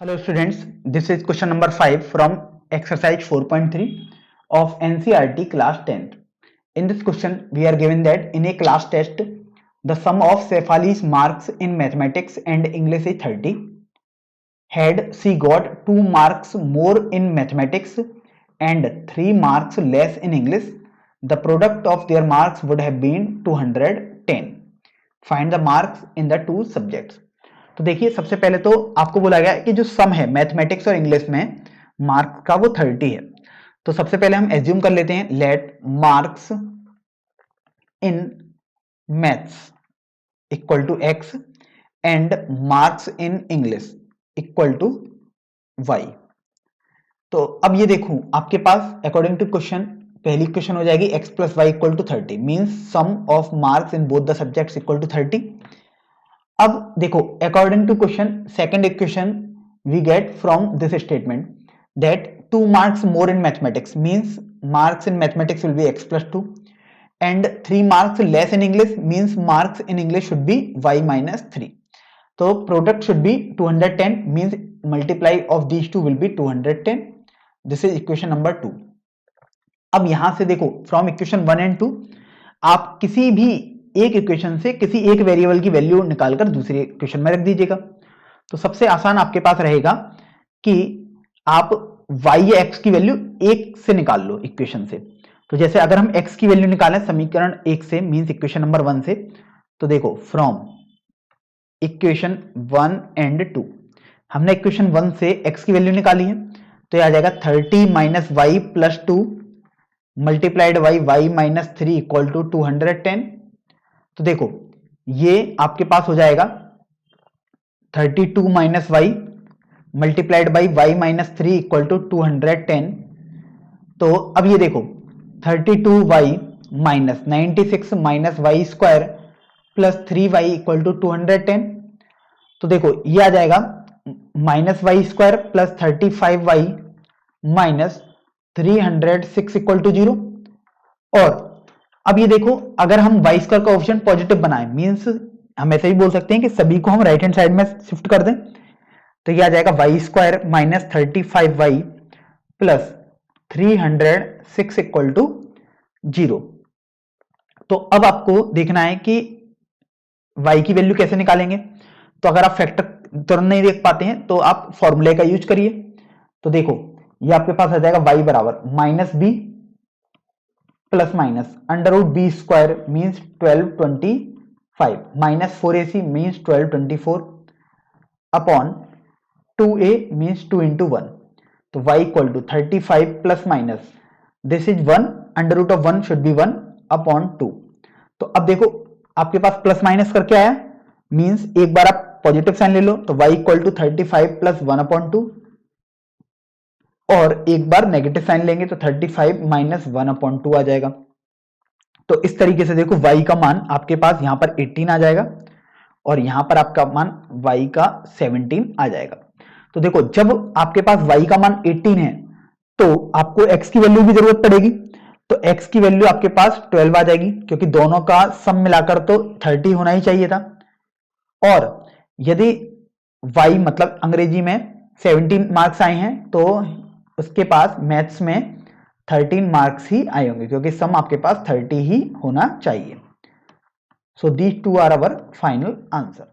Hello students, this is question number 5 from exercise 4.3 of NCERT class 10th. In this question, we are given that in a class test, the sum of Shefali's marks in mathematics and English is 30. Had she got 2 marks more in mathematics and 3 marks less in English, the product of their marks would have been 210. Find the marks in the two subjects. तो देखिए सबसे पहले तो आपको बोला गया कि जो सम है मैथमेटिक्स और इंग्लिश में मार्क्स का वो 30 है। तो सबसे पहले हम एज्यूम कर लेते हैं let marks in maths equal to x and marks in English equal to y. तो अब ये देखूं आपके पास अकॉर्डिंग टू क्वेश्चन पहली क्वेश्चन हो जाएगी x plus y equal to 30 means sum of marks in both the subjects equal to 30। अब देखो according to question second equation we get from this statement that 2 marks more in mathematics means marks in mathematics will be x plus 2 and 3 marks less in English means marks in English should be y minus 3. So product should be 210 means multiply of these two will be 210. This is equation number 2. अब यहां से देखो from equation 1 and 2 आप किसी भी एक equation से किसी एक वेरिएबल की वैल्यू निकालकर दूसरे इक्वेशन में रख दीजिएगा। तो सबसे आसान आपके पास रहेगा कि आप y या x की वैल्यू 1 से निकाल लो इक्वेशन से। तो जैसे अगर हम x की वैल्यू निकालें समीकरण 1 से मींस इक्वेशन नंबर 1 से, तो देखो फ्रॉम इक्वेशन 1 एंड 2 हमने इक्वेशन 1 से x की वैल्यू निकाली है तो यह आ जाएगा 30 minus y plus 2 multiplied by y minus 3 equal to 210। तो देखो ये आपके पास हो जाएगा 32 minus y multiplied by y minus 3 equal to 210। तो अब ये देखो 32 y minus 96 minus y square plus 3 y equal to 210। तो देखो ये आ जाएगा minus y square plus 35 y minus 306 equal to 0। और अब ये देखो अगर हम वाई स्क्वायर का ऑप्शन पॉजिटिव बनाए मींस हम ऐसे ही बोल सकते हैं कि सभी को हम राइट हैंड साइड में शिफ्ट कर दें तो ये आ जाएगा y square minus 35 y plus 306 equal to 0। तो अब आपको देखना है कि y की वैल्यू कैसे निकालेंगे। तो अगर आप फैक्टर तुरंत नहीं देख पाते हैं तो आप फॉर्मूले का यूज करिए। तो देखो ये आपके पास आ जाएगा y बराबर minus b plus minus under root b square means 1225 minus 4ac means 1224 upon 2a means 2 into 1। तो y equal to 35 plus minus this is 1 under root of 1 should be 1 upon 2। तो अब देखो आपके पास प्लस माइनस करके आया means एक बार आप positive sign ले लो तो y equal to 35 plus 1 upon 2 और एक बार नेगेटिव साइन लेंगे तो 35 माइनस 1 अपॉन 2 आ जाएगा। तो इस तरीके से देखो y का मान आपके पास यहां पर 18 आ जाएगा और यहां पर आपका मान y का 17 आ जाएगा। तो देखो जब आपके पास y का मान 18 है तो आपको x की वैल्यू की जरूरत पड़ेगी। तो x की वैल्यू आपके पास 12 आ जाएगी क्योंकि दोनों का सम मिलाकर तो 30 होना ही चाहिए था। और यदि y मतलब अंग्रेजी में 17 मार्क्स आए हैं तो उसके पास मैथ्स में 13 मार्क्स ही आए होंगे क्योंकि सम आपके पास 30 ही होना चाहिए। So these two are our final answer.